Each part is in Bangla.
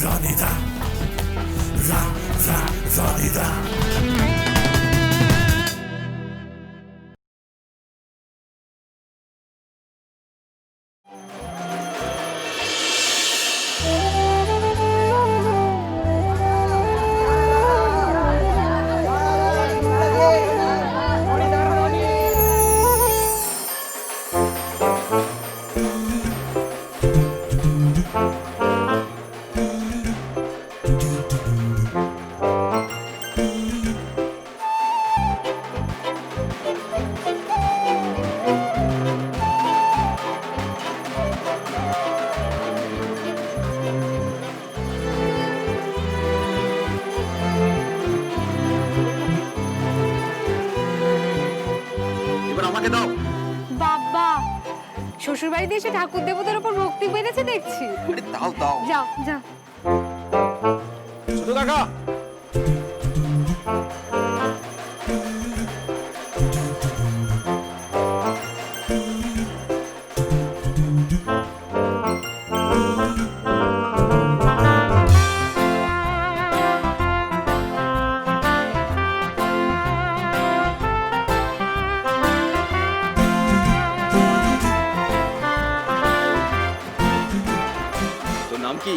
রনিদা রনিদা। বাবা, শ্বশুর বাড়িতে এসে ঠাকুর দেবতার উপর ভক্তি বেড়েছে দেখছি। দাও দাও, যাও যাও। ছোট কাকা। তোর নাম কি?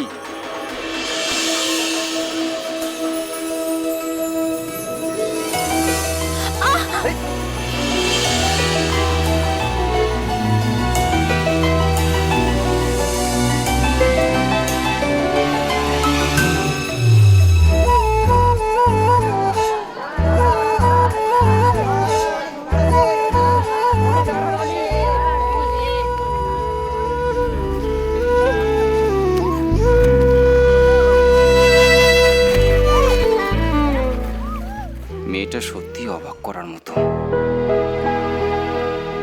মেয়েটা সত্যি অবাক করার মতো।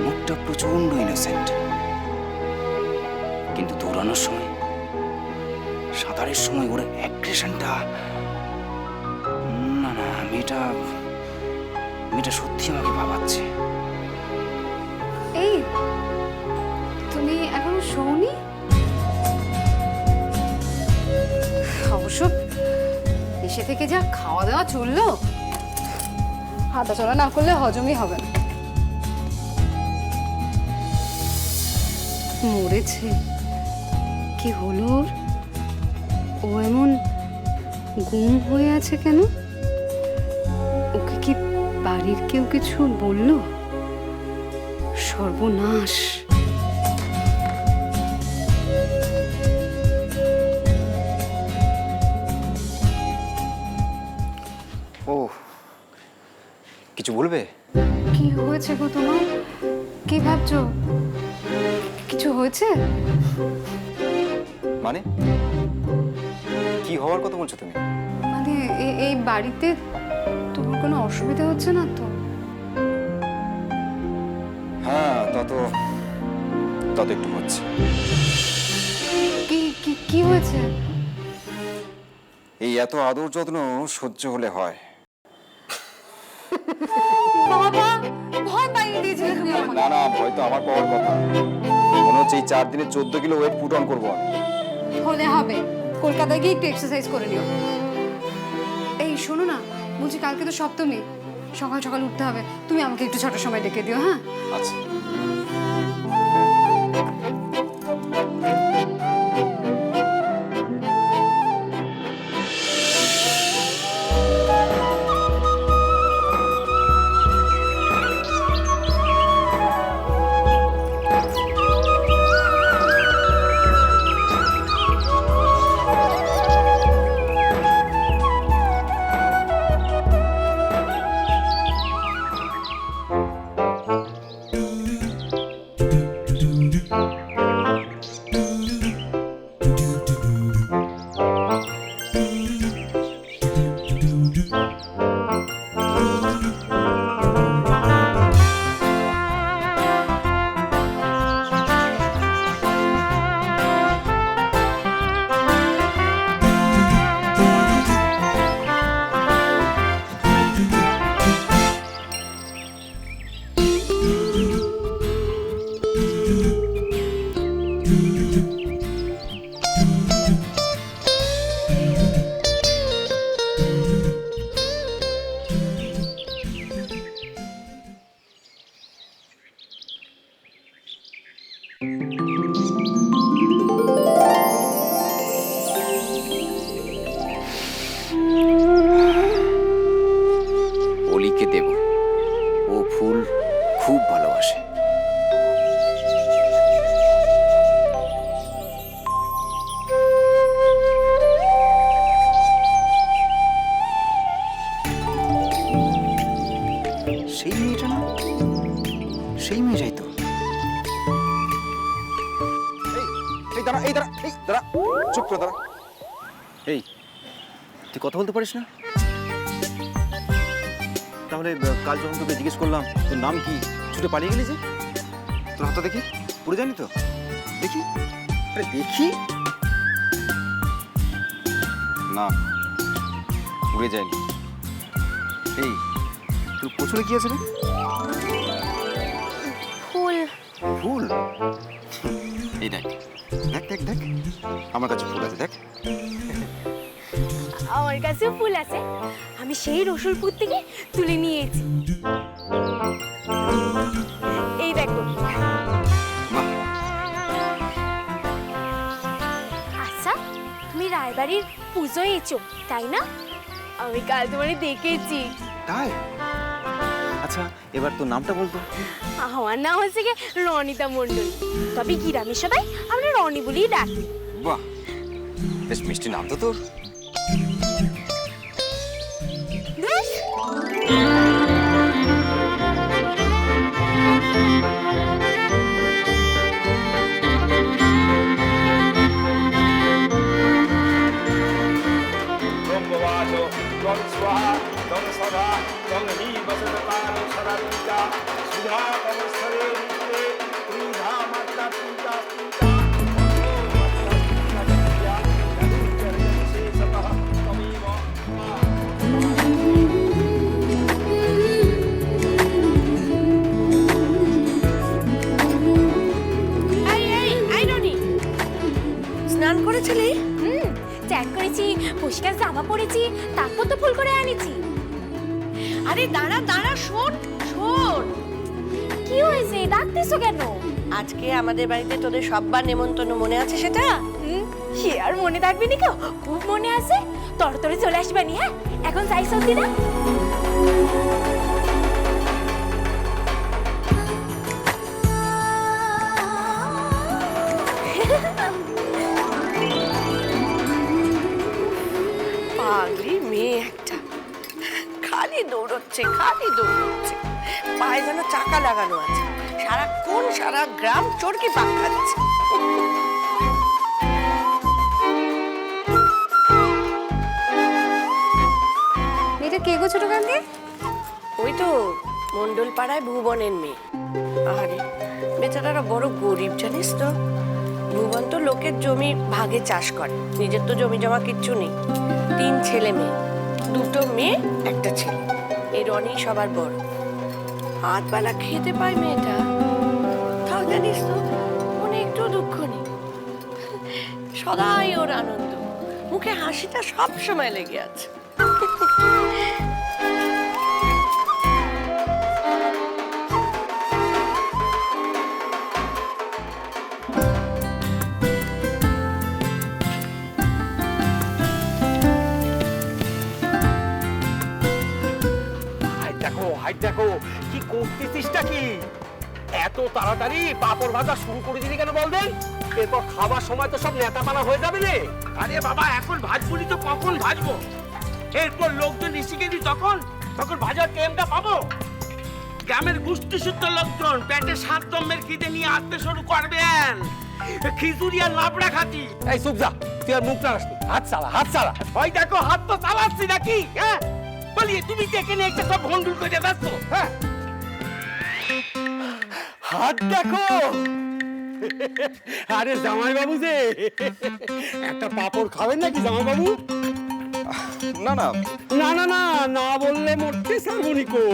মুখটা প্রচন্ড ইনোসেন্ট, কিন্তু দৌড়ানোর সময়, সাঁতারের সময় ওর অ্যাগ্রেশনটা, না না, মেয়েটা সত্যি আমাকে ভাবাচ্ছে। এই, তুমি এখনো শোনি? অবশ্য এসে থেকে যা খাওয়া দাওয়া চললো, হাঁটাচলা না করলে হজমই হবে না। মরেছে? কি হলো ওর? ও এমন গুম হয়ে আছে কেন? ওকে কি বাড়ির কেউ কিছু বললো? সর্বনাশ! ও, কিছু বলবে? কি হয়েছে গো তোমার? কি ভাবছো? কিছু হয়েছে? মানে কি হওয়ার কথা বলছো তুমি? মানে এই বাড়িতে তোমার কোনো অসুবিধা হচ্ছে না তো? হ্যাঁ, তত একটু হচ্ছে। কি কি কি হয়েছে? এই এত আদর যত্ন সহ্য হলে হয়। বাবা, ভয় পাইয়ে দিয়েছিলে তুমি আমাকে। না না, ভয় তো আমার পাওয়ার কথা। মনে হচ্ছে এই 4 দিনে 14 কিলো ওয়েট পুট অন করবো আমি। হলে হবে, কলকাতায় গিয়ে একটু এক্সারসাইজ করে নিও। এই শোনো না, বলছি কালকে তো সপ্তমী, সকাল সকাল উঠতে হবে। তুমি আমাকে একটু ছটার সময় ডেকে দিও, হ্যাঁ? আচ্ছা। দাঁড়া, চুপ করে দাঁড়া। এই, তুই কথা বলতে পারিস না? তাহলে কাল যখন তোকে জিজ্ঞেস করলাম তোর নাম কি, ছুটে পালিয়ে গেলি যে? তোর হাতটা দেখি, পুড়ে যায়নি তো? দেখি, আরে দেখি। না, পুড়ে যায়নি। এই, তোর পেছনে কি আছে রে? ফুল। ফুল? এই দেখ, দেখ দেখ দেখ, আমার কাছে ফুল আছে, দেখ। আমার কাছেও ফুল আছে, আমি সেই রসুলপুর থেকে তুলে নিয়েছি। এই দেখো। বাহ, আচ্ছা, তুমি রায়বাড়ির পুজো এসো তাই না? আমি কাল তোমার দেখেছি। তাই? আচ্ছা, এবার তোর নামটা বলতো। আমার নাম হচ্ছে গিয়ে রনিতা মণ্ডল, তবে গ্রামের সবাই আমরা রনি বলেই ডাকি। বাহ, বেশ মিষ্টি নাম তো তোর। বেশ। त्वं स्वाहा त्वं सदा त्वं हि वसतकाल सदा पूजा सुधा कमस्थले नित्ये त्रिधा मात्रा पूजा पूजा স্নান করেছিলি? চ্যাট করেছি, পরিষ্কার জামা পরেছি, তারপর তো ফুল করে আনিছি। আরে দাঁড়া দাঁড়া, শোন শোন, কি হয়েছে, ডাকতেছো কেন? আজকে আমাদের বাড়িতে তোদের সব্বার নেমন্তন্ন, মনে আছে সেটা? সে আর মনে থাকবে নি, খুব মনে আছে। তরে চলে আসবে নি। হ্যাঁ, এখন যাই সত্যিটা। পাগলি মেয়ে একটা, খালি দৌড়চ্ছে খালি দৌড়চ্ছে, পায়ে যেন চাকা লাগানো আছে, সারাক্ষণ সারা গ্রাম চরকি পাক খাচ্ছে। এটা কে গো ছোট কান্দি? ওই তো মন্ডল পাড়ায় ভুবনের মেয়ে। আরে বেচারারা বড় গরিব জানিস তো। ভুবন তো লোকের জমি ভাগে চাষ করে, নিজের তো জমি জমা কিচ্ছু নেই। 3 ছেলে মেয়ে, 2 মেয়ে 1 ছেলে। এই রনি সবার বড়, হাত বেলা খেতে পায় মেয়েটা। তাও জানিস তো মনে একটু দুঃখ নেই, সদাই ওর আনন্দ, মুখে হাসিটা সব সময় লেগে আছে। হাই দেখো কি করতেছিসটা কি? এত তাড়াতাড়ি পাপড় ভাজা শুরু করে দিলি কেন বলবেন? এরপর খাবার সময় তো সব নেতাপানা হয়ে যাবে রে। আরে বাবা, এখন ভাজবুনি তো কখন ভাজবো? এরপর লোকজন এসে গেলি তখন তখন ভাজার টাইমটা পাবো? গ্রামের গোষ্ঠী সূত্র লোকজন পেটে 7 দমের খিদে নিয়ে আসতে শুরু করবেন। খিচুড়ি আর লাবড়া খাতি। এই চুপ যা, তুই আর মুখ না আসবি। হাত চালা, হাত চালা। ওই দেখো, হাত তো চালাচ্ছি নাকি? হ্যাঁ বলি, তুমি দেখে নিয়ে একটা সব ভন্ডুল করে ব্যস্ত। হ্যাঁ, হাত দেখো। আরে জামাই বাবু যে, একটা পাপড় খাবেন নাকি জামাই বাবু? না না না না না, না বললে মরতে ছাড়বো নিকো।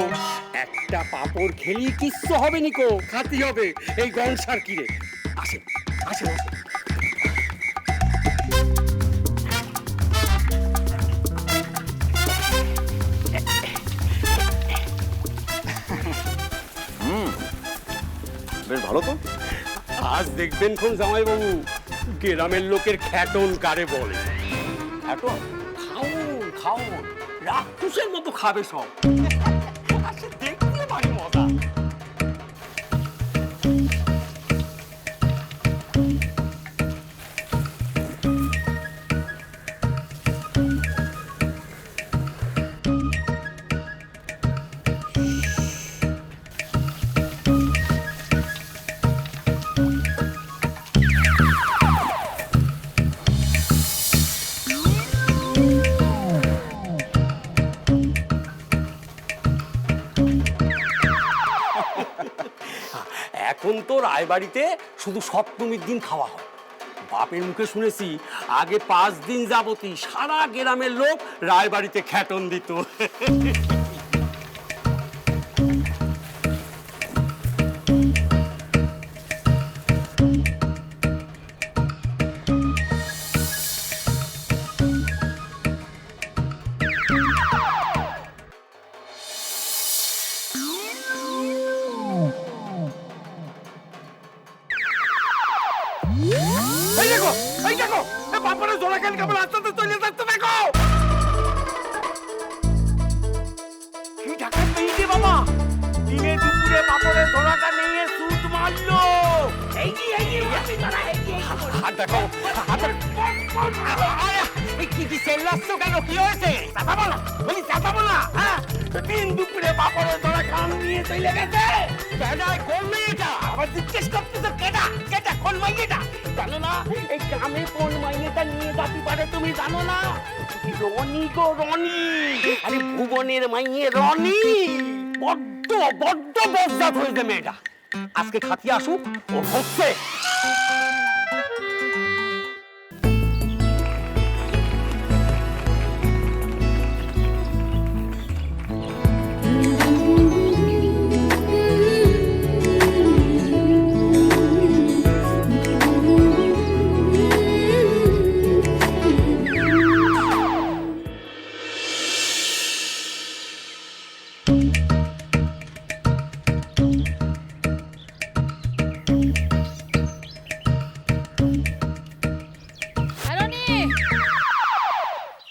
একটা পাপড় খেলি কিচ্ছু হবে নিকো, খাতি হবে এই গংসার কিরে। আসেন আসেন আসেন। বেশ ভালো তো। আজ দেখবেন কোন জামাই বাবু, গ্রামের লোকের খ্যাটন কারে বলে। এখন খাউন খাউন, রাক্ষসের মতো খাবে সব। আচ্ছা, দেখতে পারি মজা। তো রায়বাড়িতে শুধু সপ্তমীর দিন খাওয়া হয়। বাপের মুখে শুনেছি আগে 5 দিন যাবতই সারা গ্রামের লোক রায়বাড়িতে খ্যাটন দিত। এই দেখো, এই দেখো, বাপরে জোড়া কেন কেমন আস্তে আস্তে চলে যাচ্ছে দেখো। কি ঢাকার মেয়ে বাবা, দিনে দুপুরে বাপরে জোড়াটা নিয়ে সুট মারলো। এই কি হাত দেখো, হাত কি কি চেল্লাচ্ছ কেন, কি হয়েছে? চাপাবো না, বলি চাপাবো না। হ্যাঁ, দিন দুপুরে বাপরে জোড়া কান নিয়ে চলে গেছে। কেডায় কোন মেয়েটা? আবার জিজ্ঞেস করতেছো কেডা, কেডা কোন মেয়েটা? জানো না এই গ্রামে কোন মাইনেটা নিয়ে যাতে পারে তুমি জানো না? রনি গো রনি, আরে ভুবনের মাইনে রনি। বড্ড বড্ড বজ্জাত হয়েছে মেয়েটা। আজকে খাতিয়ে আসুক, ও হচ্ছে।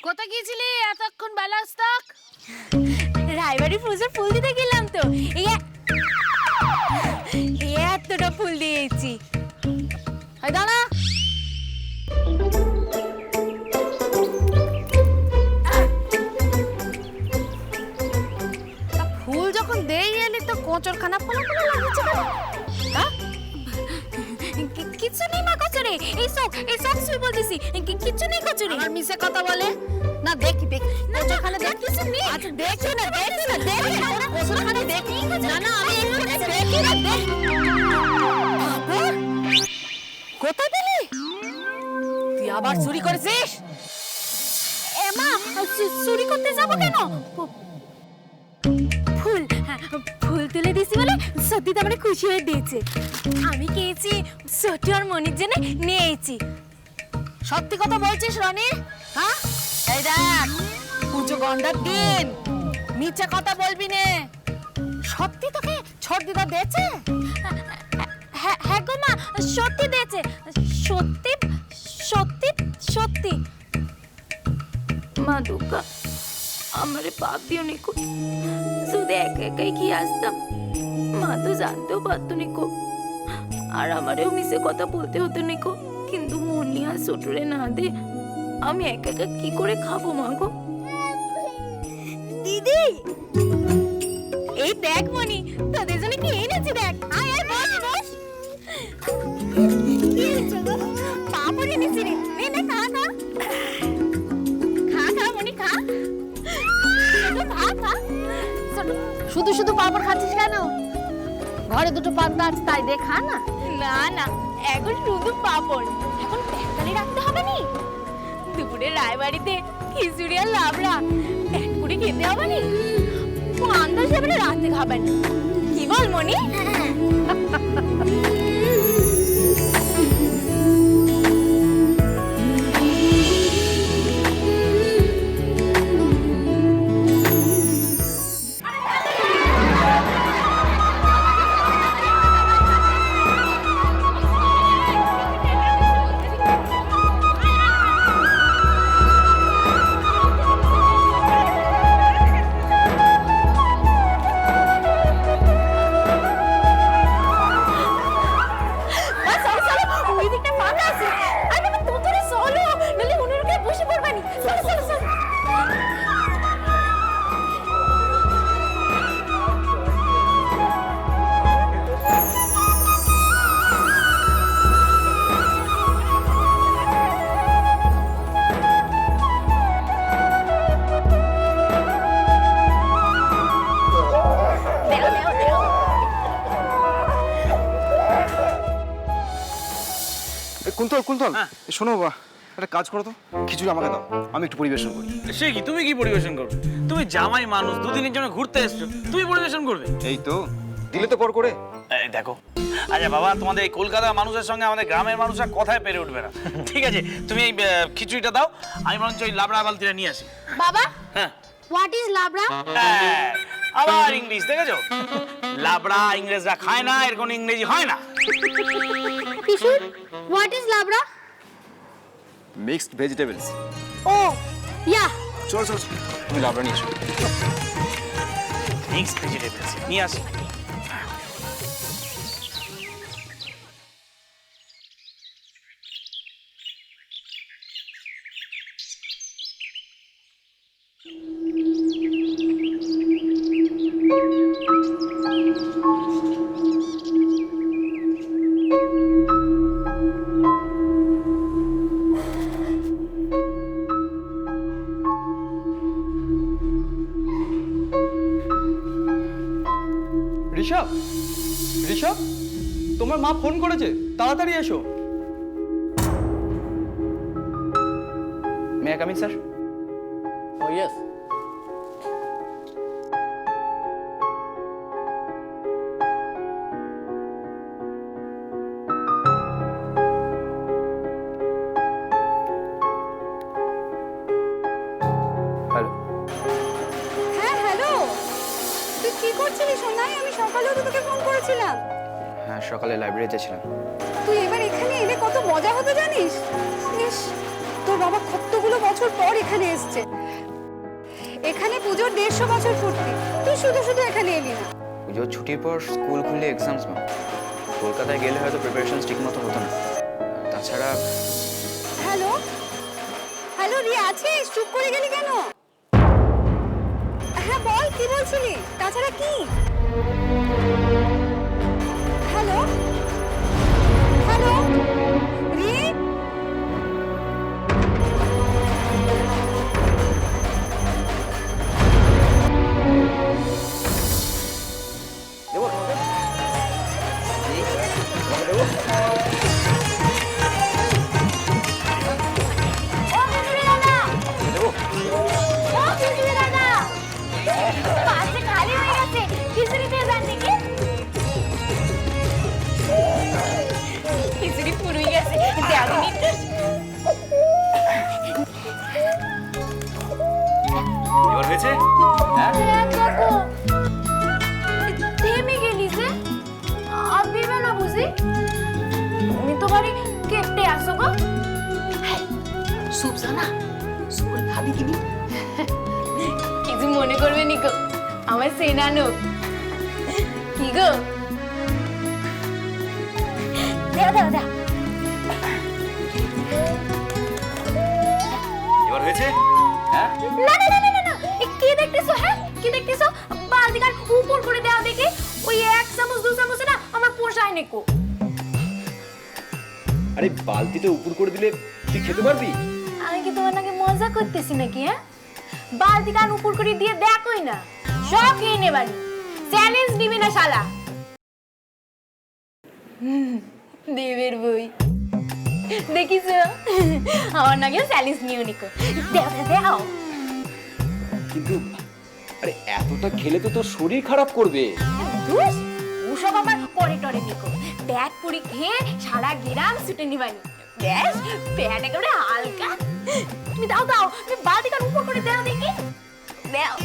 কোথায় গিয়েছিলি এতক্ষণ বেলাস তক? রায়বাড়ি পুজোর ফুল দিতে গেলাম তো, এই এতটা ফুল দিয়েছি। দাঁড়া, ফুল যখন দেই এলি তো কোচরখানা ফোলা ফোলা লাগছে কেন? কিছু নেই মা কচুরি, এই সব সুই বলতেছি, কিছু নেই কচুরি। আর মিছে কথা বলে না, দেখি কোচরখানা দেখ, কিছু নেই। আচ্ছা দেখি না, কোচরখানা দেখি না, না আমি এখানে দেখি না, দেখ। কোথায় পেলি? তুই আবার চুরি করেছিস? এ মা, চুরি করতে যাব কেন? ফুল তুলে দিছি বলে সত্যি তো আমরা খুশি হয়ে দিয়েছে। আমি খেয়েছি, সত্যি আর মনির জন্য নিয়েছি। সত্যি কথা বলছিস রনি? হ্যাঁ, এই দেখ পুজো গন্ডার দিন, মিথ্যা কথা বলবি নে। সত্যি তোকে ছোট দিদা দিয়েছে? হ্যাঁ গো মা, সত্যি দিয়েছে, সত্যি সত্যি সত্যি। মা দুর্গা আমারে পাপ দিও নিকো, শুধু একা একাই কি আসতাম, মা তো জানতেও পারতো নিকো, আর আমারেও মিশে কথা বলতে হতো নিকো। কিন্তু মনি আর ছোটরে না দে আমি একা একা কি করে খাবো মা গো? দিদি এই দেখ মনি, তোদের জন্য কি এনেছি দেখ। আয় আয় বস বস। পাপড় এনেছি রে, নে খা খা খা খা মনি খা। শুধু শুধু পাপড় খাচ্ছিস কেন? ঘরে দুটো পান্তা আছে তাই দে, খা না। না না, এখন শুধু পাপড়, এখন প্যাকালি রাখতে হবে নি। দুপুরে রায়বাড়িতে খিচুড়ি আর লাবড়া প্যাক করে খেতে হবে নি। আন্দাজ যাবে রাতে খাবেন, কি বল মনি? কুলতল শোনো একটা কাজ করো তো, খিচুড়ি আমাকে দাও, আমি একটু পরিবেশন করি। সে কি, তুমি কি পরিবেশন করবে? তুমি জামাই মানুষ, দুদিনের জন্য ঘুরতে এসছো, তুমি পরিবেশন করবে? এই তো দিলে তো পর করে। এই দেখো, আচ্ছা বাবা, তোমাদের এই কলকাতার মানুষের সঙ্গে আমাদের গ্রামের মানুষরা কথায় পেরে উঠবে না। ঠিক আছে, তুমি এই খিচুড়িটা দাও, আমি বরঞ্চ ওই লাবড়া বালতিটা নিয়ে আসি। বাবা, হ্যাঁ, হোয়াট ইজ লাবড়া? আবার ইংলিশ দেখেছো? লাবড়া ইংরেজরা খায় না, এর কোনো ইংরেজি হয় না। Kishore, what is labra? Mixed vegetables. Oh yeah, চলো চলো তুমি লাবড়া নিয়ে এসো। মিক্সড ভেজিটেবলস নিয়ে আসি। ঋষভ, ঋষভ, তোমার মা ফোন করেছে, তাড়াতাড়ি এসো। May I come in sir? Oh yes. Hello. হ্যাঁ হ্যালো, তুই কি করছিলি সোনাই? আমি সকালেও তো তোকে ফোন করেছিলাম। হ্যাঁ, সকালে লাইব্রেরিতে ছিলাম। তুই এবার এখানে এলে কত মজা হতো জানিস? ইস, তোর বাবা কতগুলো বছর পর এখানে এসছে। এখানে পুজোর 150 বছর পূর্তি, তুই শুধু শুধু এখানে এলি না। পুজোর ছুটির পর স্কুল খুললে এক্সামস মা, কলকাতায় গেলে হয়তো প্রিপারেশন ঠিক মতো হতো না। তাছাড়া হ্যালো হ্যালো, রিয়া আছিস? চুপ করে গেলি কেন? হ্যাঁ বল, কি বলছিলি? তাছাড়া কি? হ্যালো হ্যালো রিয়া, ও বিজলি দাদা, ও বিজলি দাদা, পাশে খালি হয়ে গেছে, খিচুড়ি দিয়ে যান নাকি? খিচুড়ি পুরুই গেছে, দেওয়া একটু। এবার হয়েছে? হ্যাঁ, দেখো থেমে গেলি যে, আর দিবে না বুঝি? তুমি তো বাড়ি কেটে আসো গো। সুপসানা, সুপর খাবি কিনি? কিছু মনে করবে নি গো, আমার সেনানো। কি গো? দাও দাও দাও। এবার হয়েছে? হ্যাঁ, না না না না না না, কি দেখতেছো? হ্যাঁ কি দেখতেছো? বালতিকার উপর করে দাও দেখে, ওই 1 চামচ 2 চামচে না আমার পোষায় নেকো। আরে বালতিটা উপর করে দিলে তুই খেতে পারবি? আমি কি তোমার নাকি মজা করতেছি নাকি? হ্যাঁ, বালতিকার উপর করে দিয়ে দেখোই না, সব খেয়ে নেবানি। চ্যালেঞ্জ দিবি না শালা। দেবের বই দেখিস, আমার নাকি চ্যালেঞ্জ নিও নিকো। দেও দেও দেও। কিন্তু আরে এতটা খেলে তো তোর শরীর খারাপ করবে। ধুস, ওসব আবার পরে টরে নিকো। পেট পুরি খেয়ে সারা গ্রাম ছুটে নিবানি। বেশ, পেট একেবারে হালকা। তুমি দাও দাও, তুমি বালতিকার উপর করে দাও দেখি। দাও।